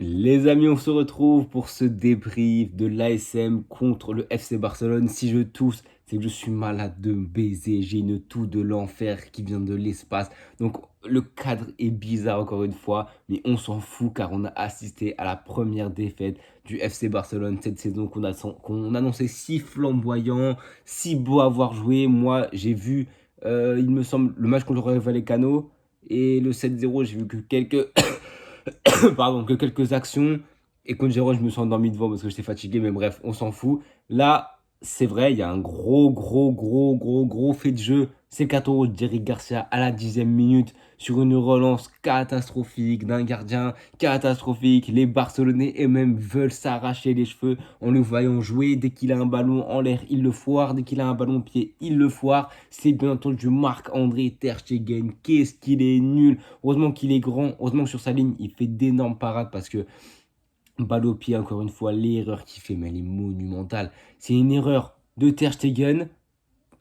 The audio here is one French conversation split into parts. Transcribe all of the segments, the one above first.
Les amis, on se retrouve pour ce débrief de l'ASM contre le FC Barcelone. Si je tousse, c'est que je suis malade de baiser. J'ai une toux de l'enfer qui vient de l'espace. Donc le cadre est bizarre encore une fois, mais on s'en fout car on a assisté à la première défaite du FC Barcelone cette saison qu'on annonçait si flamboyant, si beau à voir jouer. Moi, j'ai vu, il me semble, le match contre le Rayo Vallecano et le 7-0, j'ai vu que quelques pardon, que quelques actions. Et contre Gérone, je me suis endormi devant parce que j'étais fatigué, mais bref, on s'en fout. Là, c'est vrai, il y a un gros fait de jeu. C'est le carton rouge d'Eric Garcia à la 10e minute sur une relance catastrophique d'un gardien catastrophique. Les Barcelonais eux-mêmes veulent s'arracher les cheveux en le voyant jouer. Dès qu'il a un ballon en l'air, il le foire. Dès qu'il a un ballon au pied, il le foire. C'est bien entendu Marc-André Ter Stegen. Qu'est-ce qu'il est nul. Heureusement qu'il est grand. Heureusement que sur sa ligne, il fait d'énormes parades parce que balle au pied, encore une fois, l'erreur qu'il fait, mais elle est monumentale. C'est une erreur de Ter Stegen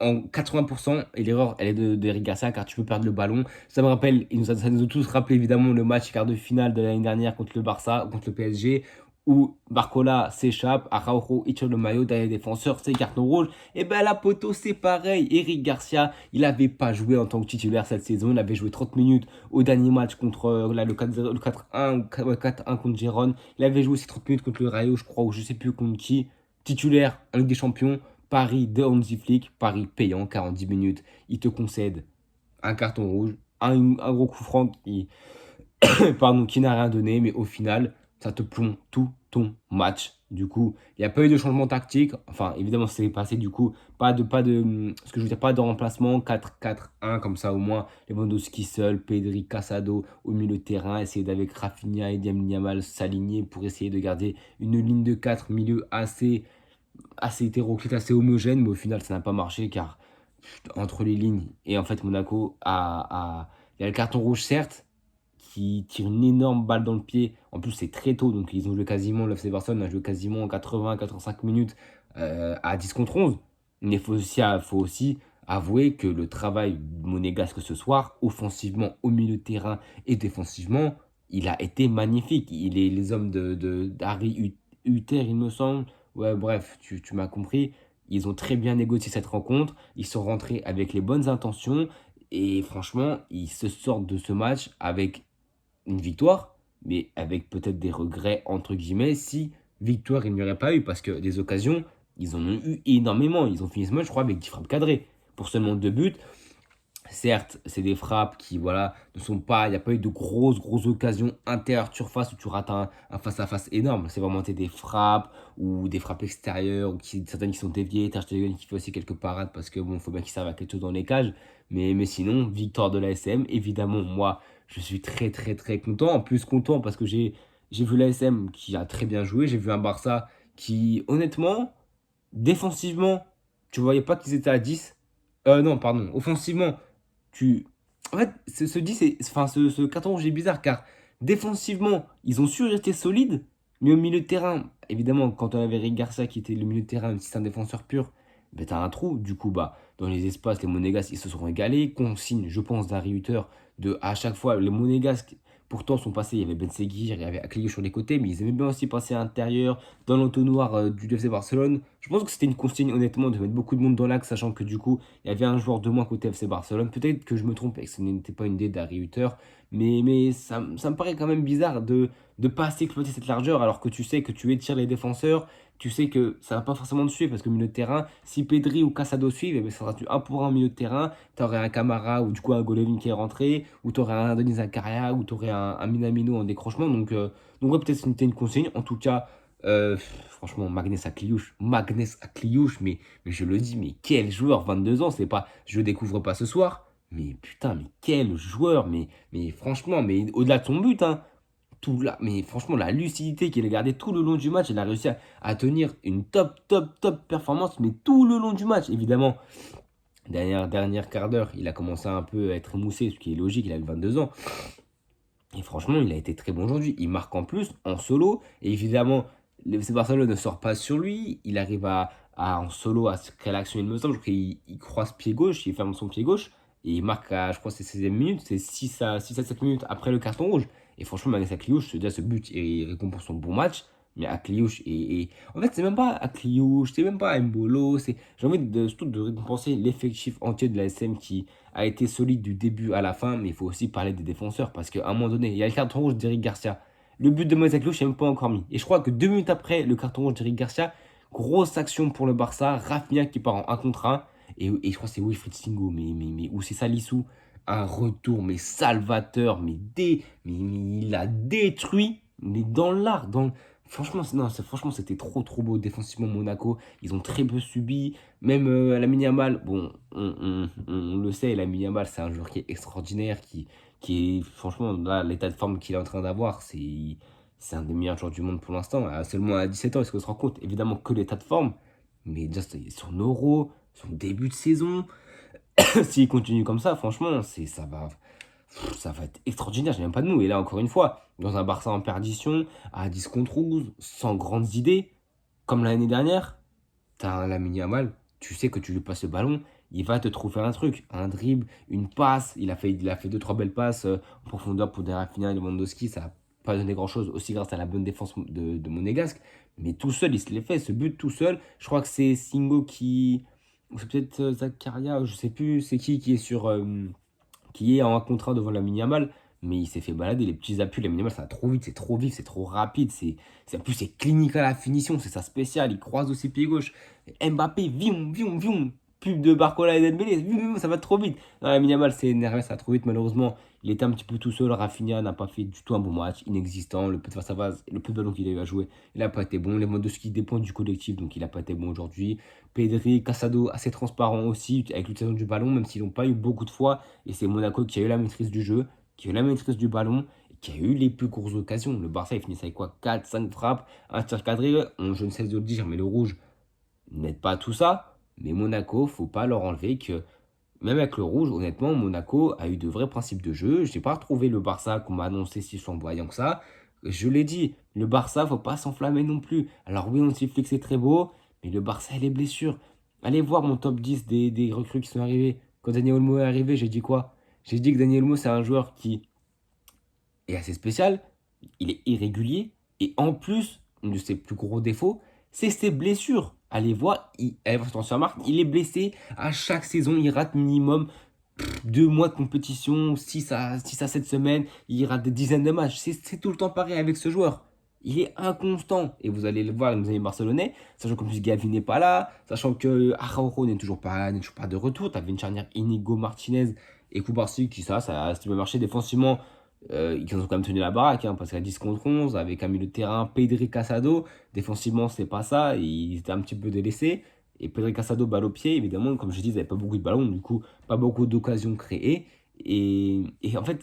en 80%, et l'erreur, elle est d'Eric Garcia, car tu peux perdre le ballon. Ça me rappelle, ça nous a tous rappelé évidemment le match quart de finale de l'année dernière contre le Barça, contre le PSG, où Barcola s'échappe, Araujo il tire le maillot derrière les défenseurs, c'est carton rouge. Et ben la poteau, c'est pareil. Eric Garcia, il n'avait pas joué en tant que titulaire cette saison, il avait joué 30 minutes au dernier match contre là, le 4-0, le 4-1 ou 4-1 contre Gérone. Il avait joué aussi 30 minutes contre le Rayo, je crois, ou je sais plus contre qui. Titulaire en Ligue des Champions. Paris de Hansi Flick, Paris payant 40 minutes. Il te concède un carton rouge, un gros coup franc pardon, qui n'a rien donné, mais au final, ça te plombe tout ton match. Du coup, il n'y a pas eu de changement tactique. Enfin, évidemment, c'est passé du coup. Ce que je veux dire, pas de remplacement. 4-4-1, comme ça au moins. Lewandowski seul, Pedri, Casado au milieu de terrain. Essayer d'avec Rafinha et Lamine Yamal s'aligner pour essayer de garder une ligne de 4 milieu assez hétéroclite, assez homogène, mais au final, ça n'a pas marché car entre les lignes et en fait, Monaco il y a le carton rouge, certes, qui tire une énorme balle dans le pied. En plus, c'est très tôt, donc ils ont joué quasiment, le FC Barcelone a joué quasiment 80-85 minutes à 10 contre 11. Mais faut aussi avouer que le travail monégasque ce soir, offensivement, au milieu de terrain et défensivement, il a été magnifique. Les hommes d'Harry Hutter, il me semble. Ouais, bref, tu m'as compris. Ils ont très bien négocié cette rencontre. Ils sont rentrés avec les bonnes intentions. Et franchement, ils se sortent de ce match avec une victoire, mais avec peut-être des regrets, entre guillemets, si victoire il n'y aurait pas eu, parce que des occasions, ils en ont eu énormément. Ils ont fini ce match, je crois, avec 10 frappes cadrées. Pour seulement 2 buts, certes, c'est des frappes qui, voilà, ne sont pas. Il n'y a pas eu de grosses occasions intérieures surface où tu rates un face-à-face énorme. C'est vraiment des frappes ou des frappes extérieures, ou certaines qui sont déviées. Ter Stegen qui fait aussi quelques parades parce que, bon, il faut bien qu'il serve à quelque chose dans les cages. Mais sinon, victoire de l'ASM. Évidemment, moi, je suis très content. En plus, content parce que j'ai vu l'ASM qui a très bien joué. J'ai vu un Barça qui, honnêtement, défensivement, tu voyais pas qu'ils étaient à 10. Non, pardon, offensivement tu. En fait, ce 10, enfin, ce carton rouge est bizarre car défensivement, ils ont su rester solides, mais au milieu de terrain, évidemment, quand on avait Eric Garcia qui était le milieu de terrain, même si c'est un défenseur pur, ben, t'as un trou. Du coup, bah, dans les espaces, les Monégasques, ils se sont régalés. Consigne, je pense, d'Harry Hutter, de à chaque fois, les Monégasques, pourtant, sont passés. Il y avait Ben Seguir, il y avait Akliou sur les côtés, mais ils aimaient bien aussi passer à l'intérieur, dans l'entonnoir du FC Barcelone. Je pense que c'était une consigne, honnêtement, de mettre beaucoup de monde dans l'axe, sachant que du coup, il y avait un joueur de moins côté FC Barcelone. Peut-être que je me trompe et que ce n'était pas une idée d'Harry Hutter, mais ça me paraît quand même bizarre de ne pas assez exploiter cette largeur alors que tu sais que tu étires les défenseurs, tu sais que ça va pas forcément te suivre parce que milieu de terrain, si Pedri ou Casado suivent, eh bien, ça sera du 1 pour 1 au milieu de terrain. Tu aurais un Camara ou du coup un Golovin qui est rentré, ou tu aurais un Denis Zakaria, ou tu aurais un Minamino en décrochement. Donc ouais, peut-être c'était une consigne. En tout cas, franchement, Magnès Akliouche, mais je le dis, mais quel joueur, 22 ans, c'est pas, je le découvre pas ce soir, mais putain, mais quel joueur, mais franchement, mais au-delà de son but, hein, tout là, mais franchement, la lucidité qu'il a gardée tout le long du match, il a réussi à tenir une top performance, mais tout le long du match, évidemment. Dernière quart d'heure, il a commencé à un peu à être moussé, ce qui est logique, il a 22 ans. Et franchement, il a été très bon aujourd'hui. Il marque en plus en solo. Et évidemment, le FC Barcelone ne sort pas sur lui. Il arrive en solo à se créer l'action, il me semble. Je crois qu'il croise pied gauche, il ferme son pied gauche. Et il marque à, je crois, c'est 16e minute. C'est 6 à 7 minutes après le carton rouge. Et franchement, malgré sa Cliouche, déjà ce but, il récompense son bon match. Mais Akliouche en fait, c'est même pas Akliouche, c'est même pas Mbolo. J'ai envie surtout de récompenser l'effectif entier de la SM qui a été solide du début à la fin. Mais il faut aussi parler des défenseurs parce qu'à un moment donné, il y a le carton rouge d'Eric Garcia. Le but de Moïse Akliouche, il n'est même pas encore mis. Et je crois que 2 minutes après le carton rouge d'Eric Garcia, grosse action pour le Barça. Rafinha qui part en 1 contre 1. Et je crois que c'est Wilfried Singo, ou c'est Salissou. Un retour, mais salvateur, mais il a détruit, mais dans l'art, franchement, non, franchement, c'était trop trop beau défensivement Monaco. Ils ont très peu subi. Même Lamine Yamal, bon, on le sait, Lamine Yamal, c'est un joueur qui est extraordinaire, qui est, franchement, là, l'état de forme qu'il est en train d'avoir, c'est un des meilleurs joueurs du monde pour l'instant. Seulement à 17 ans, est-ce qu'on se rend compte? Évidemment que l'état de forme, mais déjà, son euro, son début de saison, s'il continue comme ça, franchement, ça va être extraordinaire, j'ai même pas de mots. Et là, encore une fois, dans un Barça en perdition, à 10 contre 11, sans grandes idées, comme l'année dernière, t'as un Lamine Yamal, tu sais que tu lui passes le ballon, il va te trouver un truc, un dribble, une passe. Il a fait deux, trois belles passes en profondeur pour des Rafinha et Lewandowski. Ça n'a pas donné grand-chose, aussi grâce à la bonne défense de Monégasque. Mais tout seul, il se l'est fait, ce but tout seul. Je crois que c'est Singo qui... Ou c'est peut-être Zakaria, je sais plus, c'est qui est qui est en un contre 1 devant la Yamal, mais il s'est fait balader. Les petits appuis, la Yamal, ça va trop vite, c'est trop vif, c'est trop rapide. En plus, c'est clinique à la finition, c'est sa spéciale. Il croise aussi pied gauche. Mbappé, vium, vium, vium. Pub de Barcola et Dembélé, vium, ça va trop vite. Non, la Yamal, c'est énervé, ça va trop vite. Malheureusement, il était un petit peu tout seul. Rafinha n'a pas fait du tout un bon match, inexistant. Le peu de face à face, le peu de ballon qu'il a eu à jouer, il n'a pas été bon. Les Lewandowski dépendent du collectif, donc il n'a pas été bon aujourd'hui. Pedri, Casado, assez transparent aussi, avec l'utilisation du ballon, même s'ils n'ont pas eu beaucoup de fois. Et c'est Monaco qui a eu la maîtrise du jeu, qui a eu la maîtrise du ballon, et qui a eu les plus grosses occasions. Le Barça, il finissait avec quoi? 4, 5 frappes, un tir cadré. Je ne cesse de le dire, mais le rouge n'aide pas tout ça. Mais Monaco, faut pas leur enlever que, même avec le rouge, honnêtement, Monaco a eu de vrais principes de jeu. Je n'ai pas retrouvé le Barça qu'on m'a annoncé si flamboyant que ça. Je l'ai dit, le Barça, faut pas s'enflammer non plus. Alors oui, on siffle que c'est très beau, mais le Barça a les blessures. Allez voir mon top 10 des recrues qui sont arrivés. Quand Daniel Olmo est arrivé, j'ai dit quoi? J'ai dit que Daniel Olmo, c'est un joueur qui est assez spécial, il est irrégulier, et en plus, un de ses plus gros défauts, c'est ses blessures. Allez voir, allez voir sur Transfermarkt, il est blessé à chaque saison, il rate minimum 2 mois de compétition, 6 à 7 semaines, il rate des dizaines de matchs. C'est tout le temps pareil avec ce joueur. Il est inconstant. Et vous allez le voir, nos amis barcelonais, sachant qu'en plus Gavi n'est pas là, sachant que Araujo n'est toujours pas de retour. Tu avais une charnière Inigo Martinez et Koubarsi qui, ça a bien marché défensivement. Ils ont quand même tenu la baraque, hein, parce qu'à 10 contre 11, avec un milieu de terrain, Pedri Casado, défensivement, c'est pas ça. Ils étaient un petit peu délaissés. Et Pedri Casado, balle au pied, évidemment, comme je dis, ils n'avaient pas beaucoup de ballons, du coup, pas beaucoup d'occasions créées. Et en fait,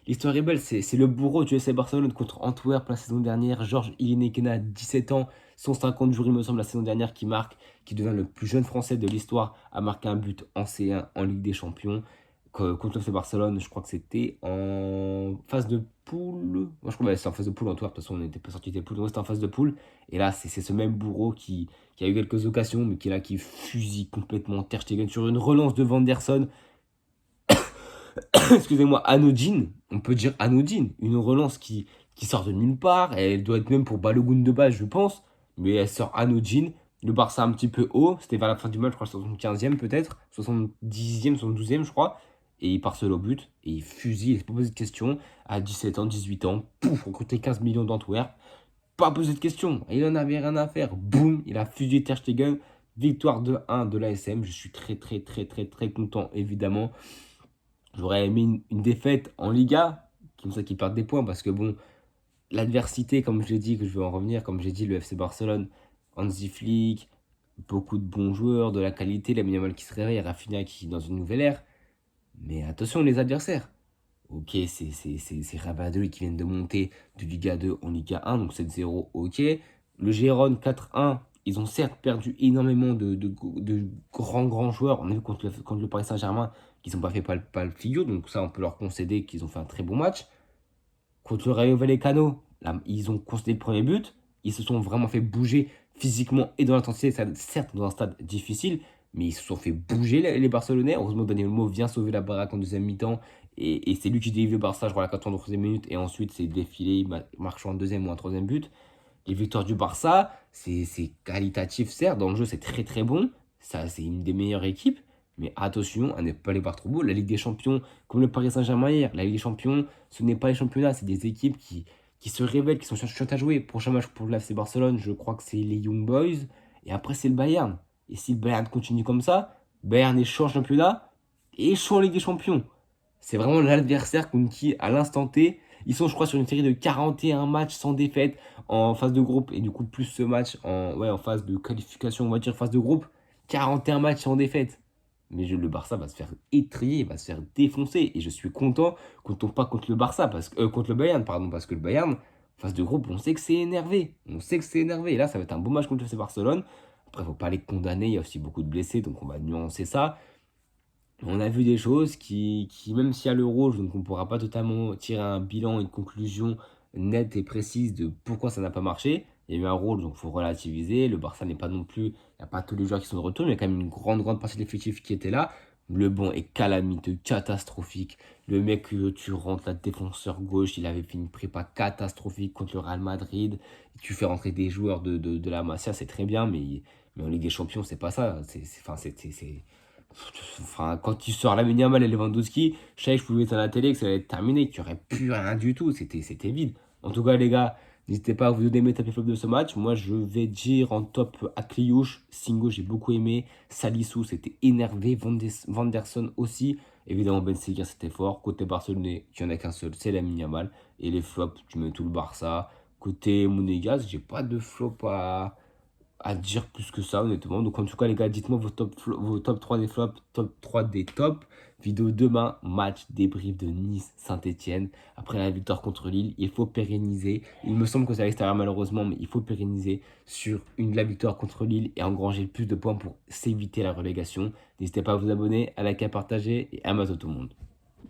l'histoire est belle. C'est le bourreau du FC Barcelone contre Antwerp la saison dernière. Georges Ilinekena, 17 ans, 150 jours, il me semble, la saison dernière, qui devient le plus jeune Français de l'histoire à marquer un but en C1 en Ligue des Champions. Contre le FC Barcelone, je crois que c'était en phase de poule. Moi, je crois que c'était en phase de poule Antwerp. De toute façon, on n'était pas sorti des poules. Donc, c'était en phase de poule. Et là, c'est ce même bourreau qui a eu quelques occasions, mais qui est là, qui fusille complètement Ter Stegen sur une relance de Vanderson. Excusez-moi, anodine, on peut dire anodine, une relance qui sort de nulle part, elle doit être même pour Balogun de base, je pense, mais elle sort anodine. Le Barça un petit peu haut, c'était vers la fin du match, je crois, 75e peut-être, 70e, 72e, je crois, et il part seul au but, et il fusille, il ne se pas posé de questions, à 17 ans, 18 ans, pouf, recruter 15 millions d'Antwerp, pas posé de questions, il en avait rien à faire, boum, il a fusillé Ter Stegen, victoire 2-1 de l'ASM, je suis très très très très très content, évidemment. J'aurais aimé une défaite en Liga, comme ça qu'ils perdent des points, parce que bon, l'adversité, comme je l'ai dit, que je veux en revenir, comme j'ai dit, le FC Barcelone, Hansi Flick, beaucoup de bons joueurs, de la qualité, la Yamal qui se réveille, Rafinha qui est dans une nouvelle ère. Mais attention les adversaires. Ok, c'est Real Madrid qui viennent de monter de Liga 2 en Liga 1, donc 7-0, ok. Le Gérone 4-1, ils ont certes perdu énormément de grands joueurs. On a vu contre le Paris Saint-Germain qu'ils n'ont pas fait pas le figure, donc ça on peut leur concéder qu'ils ont fait un très bon match. Contre le Rayo Vallecano, là, ils ont concédé le premier but, ils se sont vraiment fait bouger physiquement et dans l'intensité, certes dans un stade difficile, mais ils se sont fait bouger les Barcelonais. Heureusement, Daniel Olmo vient sauver la baraque en deuxième mi-temps Et c'est lui qui délivre le Barça, je crois, à la 93e minute. Et ensuite, c'est défilé, marchant un deuxième ou un troisième but. Les victoires du Barça, c'est qualitatif, certes. Dans le jeu, c'est très très bon. Ça, c'est une des meilleures équipes. Mais attention à ne pas les voir trop beau. La Ligue des Champions, comme le Paris Saint-Germain hier, la Ligue des Champions, ce n'est pas les championnats. C'est des équipes qui se révèlent, qui sont chiantes à jouer. Prochain match pour le FC Barcelone, je crois que c'est les Young Boys. Et après, c'est le Bayern. Et si le Bayern continue comme ça, Bayern est chaud en championnat et chaud en Ligue des Champions. C'est vraiment l'adversaire contre qui, à l'instant T, ils sont, je crois, sur une série de 41 matchs sans défaite en phase de groupe. Et du coup, plus ce match en phase de qualification, on va dire phase de groupe. 41 matchs sans défaite. Mais le Barça va se faire étrier, va se faire défoncer. Et je suis content qu'on ne tombe pas contre le Barça, contre le Bayern, pardon, parce que le Bayern, phase de groupe, on sait que c'est énervé. On sait que c'est énervé. Et là, ça va être un beau match contre le FC Barcelone. Après, il ne faut pas les condamner, il y a aussi beaucoup de blessés, donc on va nuancer ça. On a vu des choses même s'il y a le rouge, donc on ne pourra pas totalement tirer un bilan, une conclusion nette et précise de pourquoi ça n'a pas marché. Il y a eu un rouge, donc il faut relativiser. Le Barça n'est pas non plus, il n'y a pas tous les joueurs qui sont de retour, mais il y a quand même une grande partie de l'effectif qui était là. Le banc est calamiteux, catastrophique. Le mec que tu rentres, la défenseur gauche, il avait fait une prépa catastrophique contre le Real Madrid. Tu fais rentrer des joueurs de la Masia, c'est très bien, mais en Ligue des Champions, c'est pas ça. Enfin, quand tu sors Lamine Yamal et Lewandowski, je savais que je pouvais être à la télé, que ça allait être terminé, qu'il n'y aurait plus rien du tout. C'était vide. En tout cas, les gars, n'hésitez pas à vous donner mes top et flops de ce match. Moi, je vais dire en top Akliouche, Singo, j'ai beaucoup aimé. Salissou, c'était énervé. Vanderson aussi. Évidemment, Ben Seghir, c'était fort. Côté barcelonais, il n'y en a qu'un seul, c'est Lamine Yamal. Et les flops, tu mets tout le Barça. Côté Monégas, j'ai pas de flop à dire plus que ça, honnêtement. Donc, en tout cas, les gars, dites-moi vos top 3 des flops, top 3 des tops. Vidéo demain, match débrief de Nice-Saint-Etienne. Après la victoire contre Lille, il faut pérenniser. Il me semble que c'est à l'extérieur, malheureusement, mais il faut pérenniser sur la victoire contre Lille et engranger le plus de points pour s'éviter la relégation. N'hésitez pas à vous abonner, à liker, à partager et à tout le monde.